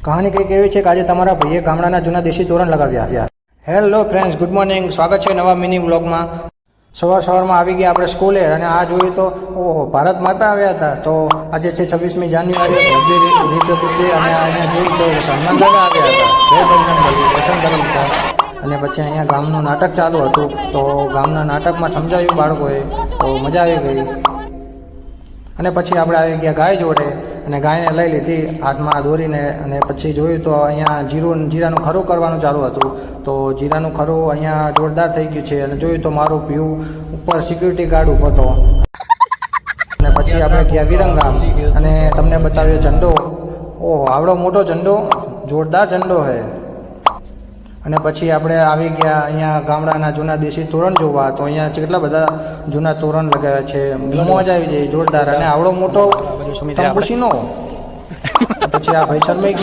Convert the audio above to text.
કહાની કંઈક એવી છે કે આજે તમારા ભાઈએ ગામડાના જૂના દેશી તોરણ લગાવ્યા. Hello friends, good morning. સ્વાગત છે નવા મિની વ્લોગમાં. સવારમાં આવી ગયા આપણે સ્કૂલે અને આ જોયું તો ઓહો, ભારત માતા આવ્યા હતા. તો આજે છે 26મી જાન્યુઆરી, રિપબ્લિક ડે. અને અહીંયા જોયું તો સન્માન દાદા આવ્યા હતા. જય બજરંગબલી, પસંદ હતા. અને પછી અહીંયા ગામનું નાટક ચાલુ હતું. તો ગામના નાટકમાં સમજાવ્યું બાળકોએ, તો મજા આવી ગઈ. અને પછી આપણે આવી ગયા ગાય જોડે અને ગાયને લઈ લીધી હાથમાં દોરીને. અને પછી જોયું તો અહીંયા જીરાનું ખરું કરવાનું ચાલુ હતું. તો જીરાનું ખરું અહીંયા જોરદાર થઈ ગયું છે. અને જોયું તો મારું વ્યૂ ઉપર સિક્યુરિટી ગાર્ડ ઊભો હતો. અને પછી આપણે ગયા વિરંગામ અને તમને બતાવ્યો ઝંડો. ઓહો, આવડો મોટો ઝંડો, જોરદાર ઝંડો છે. અને પછી આપણે આવી ગયા અહીંયા ગામડાના જૂના દેશી તોરણ જોવા. તો અહીંયા કેટલા બધા જૂના તોરણ લગાવ્યા છે, મોજ આવી જાય જોરદાર. અને આવડો મોટો તંબુશીનો. પછી આ ભાઈ શરમાઈ